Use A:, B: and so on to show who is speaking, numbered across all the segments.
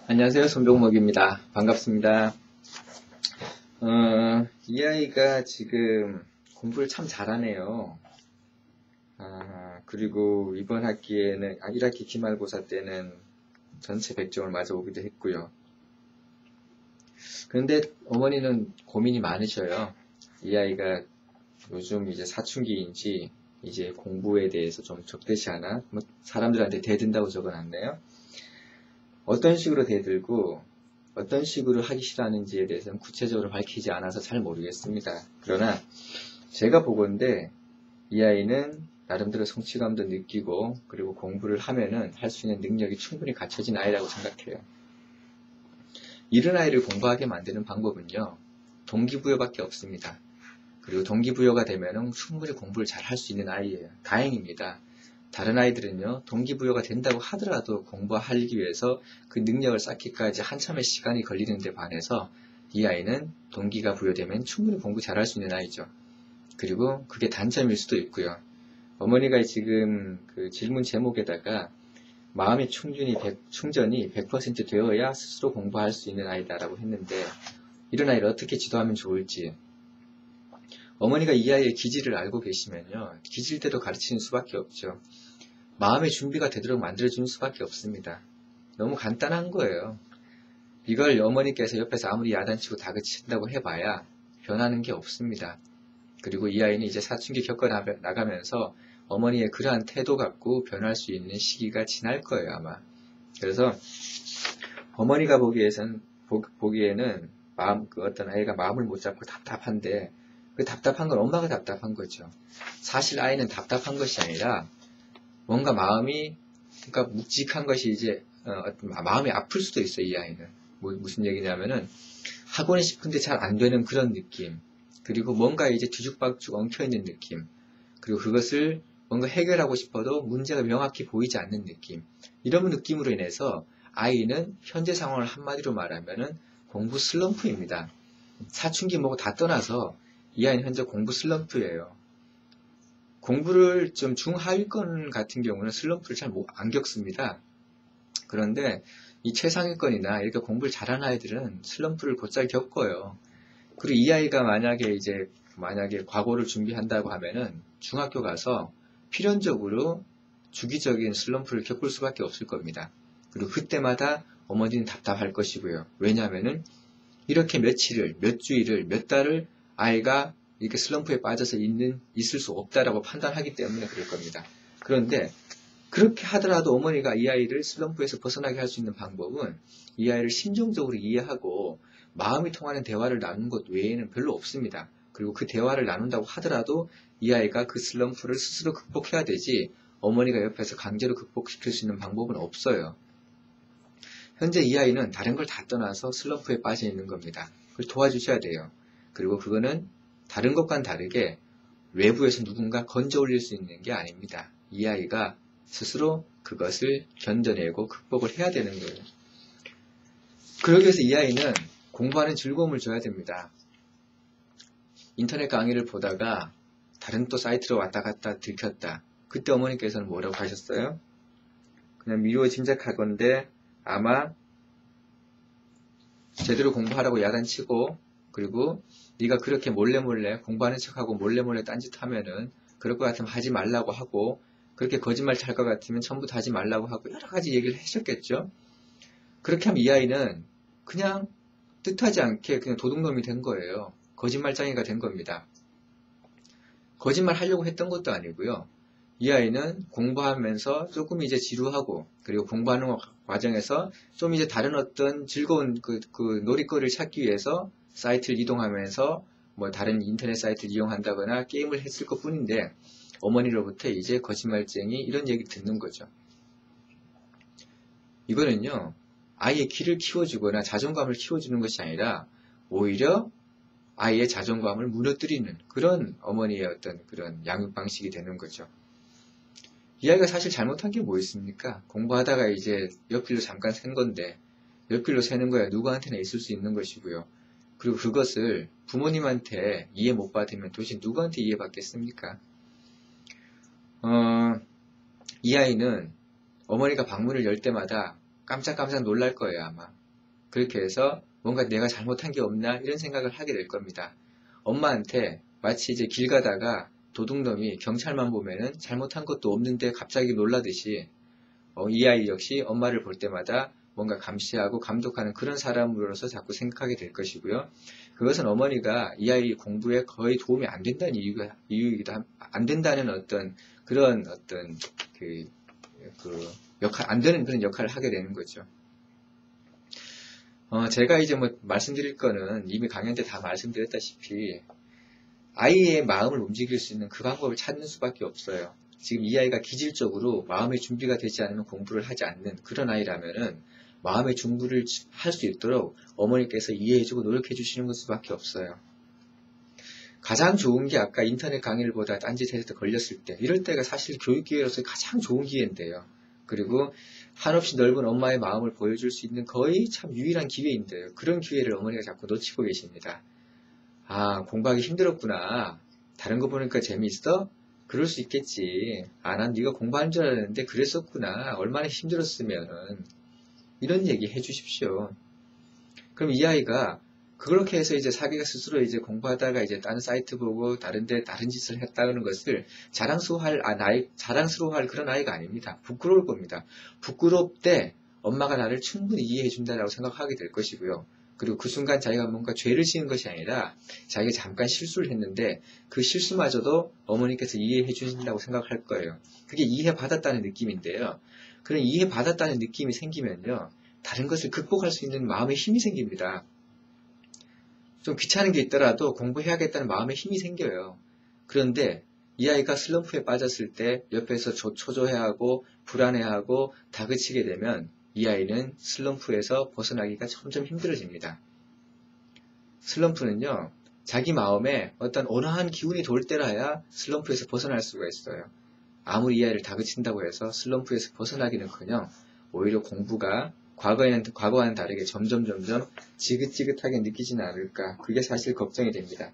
A: 안녕하세요. 손병목입니다. 반갑습니다. 이 아이가 지금 공부를 참 잘하네요. 그리고 이번 학기에는, 1학기 기말고사 때는 전체 100점을 맞아오기도 했고요. 그런데 어머니는 고민이 많으셔요. 이 아이가 요즘 이제 사춘기인지 이제 공부에 대해서 좀 적대시하나? 사람들한테 대든다고 적어놨네요. 어떤 식으로 대들고 어떤 식으로 하기 싫어하는지에 대해서는 구체적으로 밝히지 않아서 잘 모르겠습니다. 그러나 제가 보건대 이 아이는 나름대로 성취감도 느끼고 그리고 공부를 하면은 할 수 있는 능력이 충분히 갖춰진 아이라고 생각해요. 이런 아이를 공부하게 만드는 방법은요, 동기부여밖에 없습니다. 그리고 동기부여가 되면은 충분히 공부를 잘 할 수 있는 아이예요. 다행입니다. 다른 아이들은요, 동기부여가 된다고 하더라도 공부하기 위해서 그 능력을 쌓기까지 한참의 시간이 걸리는데 반해서 이 아이는 동기가 부여되면 충분히 공부 잘할 수 있는 아이죠. 그리고 그게 단점일 수도 있고요. 어머니가 지금 그 질문 제목에다가 마음의 충전이 100% 되어야 스스로 공부할 수 있는 아이다라고 했는데, 이런 아이를 어떻게 지도하면 좋을지, 어머니가 이 아이의 기질을 알고 계시면요, 기질대로 가르치는 수밖에 없죠. 마음의 준비가 되도록 만들어주는 수밖에 없습니다. 너무 간단한 거예요. 이걸 어머니께서 옆에서 아무리 야단치고 다그친다고 해봐야 변하는 게 없습니다. 그리고 이 아이는 이제 사춘기 겪어나가면서 어머니의 그러한 태도 갖고 변할 수 있는 시기가 지날 거예요, 아마. 그래서 어머니가 보기에는 어떤 아이가 마음을 못 잡고 답답한데, 그 답답한 건 엄마가 답답한 거죠. 사실 아이는 답답한 것이 아니라 뭔가 그러니까 묵직한 것이 이제 마음이 아플 수도 있어요. 이 아이는 무슨 얘기냐면은 하고는 싶은데 잘 안 되는 그런 느낌, 그리고 뭔가 이제 뒤죽박죽 엉켜있는 느낌, 그리고 그것을 뭔가 해결하고 싶어도 문제가 명확히 보이지 않는 느낌, 이런 느낌으로 인해서 아이는 현재 상황을 한마디로 말하면은 공부 슬럼프입니다. 사춘기 뭐고 다 떠나서 이 아이는 현재 공부 슬럼프예요. 공부를 좀 중하위권 같은 경우는 슬럼프를 잘 안 겪습니다. 그런데 이 최상위권이나 이렇게 공부를 잘하는 아이들은 슬럼프를 곧잘 겪어요. 그리고 이 아이가 만약에 과거를 준비한다고 하면은 중학교 가서 필연적으로 주기적인 슬럼프를 겪을 수밖에 없을 겁니다. 그리고 그때마다 어머니는 답답할 것이고요. 왜냐하면은 이렇게 며칠을, 몇 주일을, 몇 달을 아이가 이렇게 슬럼프에 빠져서 있을 수 없다라고 판단하기 때문에 그럴 겁니다. 그런데 그렇게 하더라도 어머니가 이 아이를 슬럼프에서 벗어나게 할 수 있는 방법은 이 아이를 심정적으로 이해하고 마음이 통하는 대화를 나누는 것 외에는 별로 없습니다. 그리고 그 대화를 나눈다고 하더라도 이 아이가 그 슬럼프를 스스로 극복해야 되지, 어머니가 옆에서 강제로 극복시킬 수 있는 방법은 없어요. 현재 이 아이는 다른 걸 다 떠나서 슬럼프에 빠져 있는 겁니다. 그걸 도와주셔야 돼요. 그리고 그거는 다른 것과는 다르게 외부에서 누군가 건져 올릴 수 있는 게 아닙니다. 이 아이가 스스로 그것을 견뎌내고 극복을 해야 되는 거예요. 그러기 위해서 이 아이는 공부하는 즐거움을 줘야 됩니다. 인터넷 강의를 보다가 다른 또 사이트로 왔다 갔다 들켰다. 그때 어머니께서는 뭐라고 하셨어요? 그냥 미루어 짐작하건대 아마 제대로 공부하라고 야단치고, 그리고 네가 그렇게 몰래 공부하는 척하고 몰래 딴짓하면은 그럴 것 같으면 하지 말라고 하고, 그렇게 거짓말 찰 것 같으면 처음부터 하지 말라고 하고 여러 가지 얘기를 하셨겠죠. 그렇게 하면 이 아이는 그냥 뜻하지 않게 그냥 도둑놈이 된 거예요. 거짓말장이가 된 겁니다. 거짓말 하려고 했던 것도 아니고요. 이 아이는 공부하면서 조금 이제 지루하고, 그리고 공부하는 과정에서 좀 이제 다른 어떤 즐거운 그 놀이거리를 찾기 위해서 사이트를 이동하면서 뭐 다른 인터넷 사이트를 이용한다거나 게임을 했을 것 뿐인데, 어머니로부터 이제 거짓말쟁이 이런 얘기 듣는 거죠. 이거는요, 아이의 기를 키워주거나 자존감을 키워주는 것이 아니라 오히려 아이의 자존감을 무너뜨리는 그런 어머니의 어떤 그런 양육 방식이 되는 거죠. 이 아이가 사실 잘못한 게 뭐 있습니까? 공부하다가 이제 옆길로 잠깐 샌 건데, 옆길로 새는 거야 누구한테나 있을 수 있는 것이고요. 그리고 그것을 부모님한테 이해 못 받으면 도대체 누구한테 이해받겠습니까? 이 아이는 어머니가 방문을 열 때마다 깜짝깜짝 놀랄 거예요, 아마. 그렇게 해서 뭔가 내가 잘못한 게 없나 이런 생각을 하게 될 겁니다. 엄마한테 마치 이제 길 가다가 도둑놈이 경찰만 보면은 잘못한 것도 없는데 갑자기 놀라듯이 이 아이 역시 엄마를 볼 때마다 뭔가 감시하고 감독하는 그런 사람으로서 자꾸 생각하게 될 것이고요. 그것은 어머니가 이 아이 공부에 거의 도움이 안 된다는 이유이기도 안 된다는 어떤 그런 어떤 안 되는 그런 역할을 하게 되는 거죠. 제가 이제 뭐 말씀드릴 거는 이미 강연 때 다 말씀드렸다시피 아이의 마음을 움직일 수 있는 그 방법을 찾는 수밖에 없어요. 지금 이 아이가 기질적으로 마음의 준비가 되지 않으면 공부를 하지 않는 그런 아이라면은 마음의 준비를 할 수 있도록 어머니께서 이해해주고 노력해 주시는 수밖에 없어요. 가장 좋은 게 아까 인터넷 강의를 보다 딴짓해서 걸렸을 때 이럴 때가 사실 교육기회로서 가장 좋은 기회인데요. 그리고 한없이 넓은 엄마의 마음을 보여줄 수 있는 거의 참 유일한 기회인데요. 그런 기회를 어머니가 자꾸 놓치고 계십니다. 아, 공부하기 힘들었구나. 다른 거 보니까 재미있어? 그럴 수 있겠지. 아, 난 네가 공부하는 줄 알았는데 그랬었구나. 얼마나 힘들었으면은. 이런 얘기 해주십시오. 그럼 이 아이가 그렇게 해서 이제 자기가 스스로 이제 공부하다가 이제 다른 사이트 보고 다른데 다른 짓을 했다는 것을 자랑스러워할 그런 아이가 아닙니다. 부끄러울 겁니다. 부끄럽대 엄마가 나를 충분히 이해해 준다라고 생각하게 될 것이고요. 그리고 그 순간 자기가 뭔가 죄를 지은 것이 아니라 자기가 잠깐 실수를 했는데 그 실수마저도 어머니께서 이해해 주신다고 생각할 거예요. 그게 이해받았다는 느낌인데요. 그런 이해받았다는 느낌이 생기면요. 다른 것을 극복할 수 있는 마음의 힘이 생깁니다. 좀 귀찮은 게 있더라도 공부해야겠다는 마음의 힘이 생겨요. 그런데 이 아이가 슬럼프에 빠졌을 때 옆에서 초조해하고 불안해하고 다그치게 되면 이 아이는 슬럼프에서 벗어나기가 점점 힘들어집니다. 슬럼프는요, 자기 마음에 어떤 온화한 기운이 돌 때라야 슬럼프에서 벗어날 수가 있어요. 아무리 이 아이를 다그친다고 해서 슬럼프에서 벗어나기는커녕 오히려 공부가 과거와는 다르게 점점 지긋지긋하게 느끼지는 않을까. 그게 사실 걱정이 됩니다.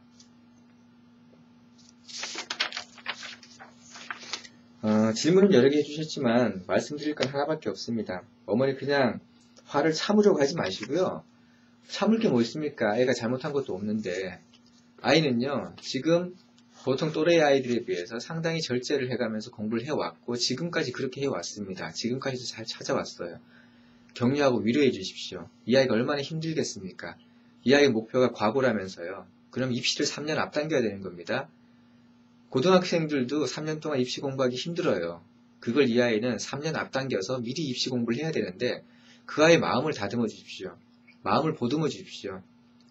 A: 질문은 여러 개 해주셨지만 말씀드릴 건 하나밖에 없습니다. 어머니 그냥 화를 참으려고 하지 마시고요. 참을 게 뭐 있습니까? 애가 잘못한 것도 없는데. 아이는요, 지금 보통 또래 아이들에 비해서 상당히 절제를 해가면서 공부를 해왔고 지금까지 그렇게 해왔습니다. 지금까지도 잘 찾아왔어요. 격려하고 위로해 주십시오. 이 아이가 얼마나 힘들겠습니까? 이 아이의 목표가 과고라면서요. 그럼 입시를 3년 앞당겨야 되는 겁니다. 고등학생들도 3년 동안 입시 공부하기 힘들어요. 그걸 이 아이는 3년 앞당겨서 미리 입시 공부를 해야 되는데 그 아이의 마음을 다듬어 주십시오. 마음을 보듬어 주십시오.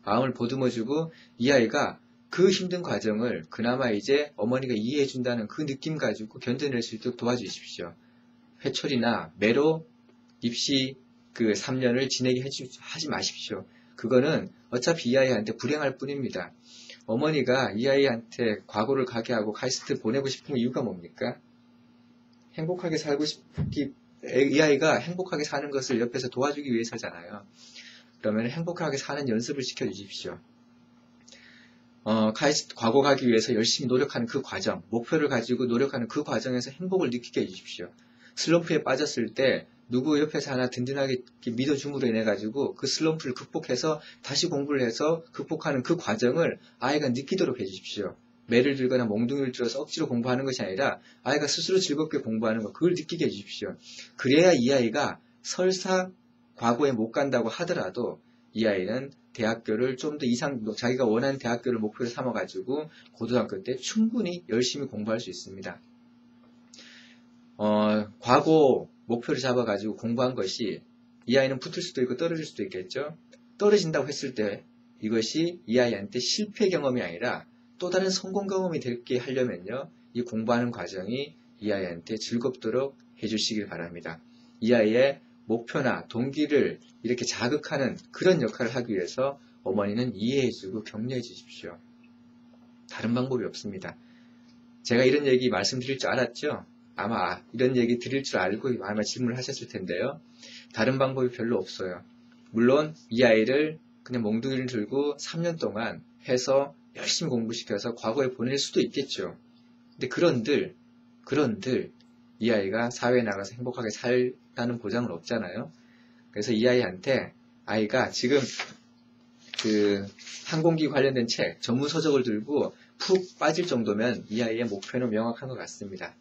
A: 마음을 보듬어 주고 이 아이가 그 힘든 과정을 그나마 이제 어머니가 이해해 준다는 그 느낌 가지고 견뎌낼 수 있도록 도와주십시오. 회초리나 매로 입시 그 3년을 지내게 하지 마십시오. 그거는 어차피 이 아이한테 불행할 뿐입니다. 어머니가 이 아이한테 과거를 가게 하고 카이스트 보내고 싶은 이유가 뭡니까? 행복하게 살고 이 아이가 행복하게 사는 것을 옆에서 도와주기 위해서잖아요. 그러면 행복하게 사는 연습을 시켜주십시오. 카이스트 과거 가기 위해서 열심히 노력하는 그 과정, 목표를 가지고 노력하는 그 과정에서 행복을 느끼게 해주십시오. 슬럼프에 빠졌을 때 누구 옆에서 하나 든든하게 믿어줌으로 인해 가지고 그 슬럼프를 극복해서 다시 공부를 해서 극복하는 그 과정을 아이가 느끼도록 해주십시오. 매를 들거나 몽둥이를 들어서 억지로 공부하는 것이 아니라 아이가 스스로 즐겁게 공부하는 것, 그걸 느끼게 해주십시오. 그래야 이 아이가 설사 과거에 못 간다고 하더라도 이 아이는 대학교를 좀 더 이상 자기가 원하는 대학교를 목표로 삼아가지고 고등학교 때 충분히 열심히 공부할 수 있습니다. 과거 목표를 잡아가지고 공부한 것이 이 아이는 붙을 수도 있고 떨어질 수도 있겠죠. 떨어진다고 했을 때 이것이 이 아이한테 실패 경험이 아니라 또 다른 성공 경험이 되게 하려면요. 이 공부하는 과정이 이 아이한테 즐겁도록 해주시길 바랍니다. 이 아이의 목표나 동기를 이렇게 자극하는 그런 역할을 하기 위해서 어머니는 이해해주고 격려해 주십시오. 다른 방법이 없습니다. 제가 이런 얘기 말씀드릴 줄 알았죠? 아마 이런 얘기 드릴 줄 알고 아마 질문을 하셨을 텐데요. 다른 방법이 별로 없어요. 물론 이 아이를 그냥 몽둥이를 들고 3년 동안 해서 열심히 공부시켜서 과거에 보낼 수도 있겠죠. 근데 그런들 이 아이가 사회에 나가서 행복하게 살다는 보장은 없잖아요. 그래서 이 아이한테 아이가 지금 그 항공기 관련된 책, 전문 서적을 들고 푹 빠질 정도면 이 아이의 목표는 명확한 것 같습니다.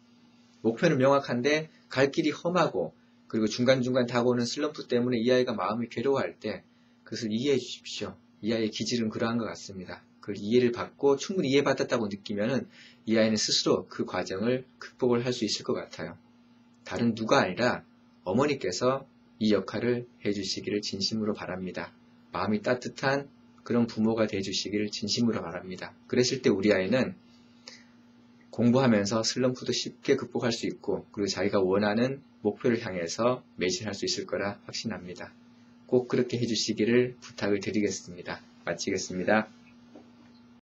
A: 목표는 명확한데 갈 길이 험하고 그리고 중간중간 다가오는 슬럼프 때문에 이 아이가 마음이 괴로워할 때 그것을 이해해 주십시오. 이 아이의 기질은 그러한 것 같습니다. 그걸 이해를 받고 충분히 이해받았다고 느끼면은 이 아이는 스스로 그 과정을 극복을 할 수 있을 것 같아요. 다른 누가 아니라 어머니께서 이 역할을 해주시기를 진심으로 바랍니다. 마음이 따뜻한 그런 부모가 돼주시기를 진심으로 바랍니다. 그랬을 때 우리 아이는 공부하면서 슬럼프도 쉽게 극복할 수 있고 그리고 자기가 원하는 목표를 향해서 매진할 수 있을 거라 확신합니다. 꼭 그렇게 해주시기를 부탁을 드리겠습니다. 마치겠습니다.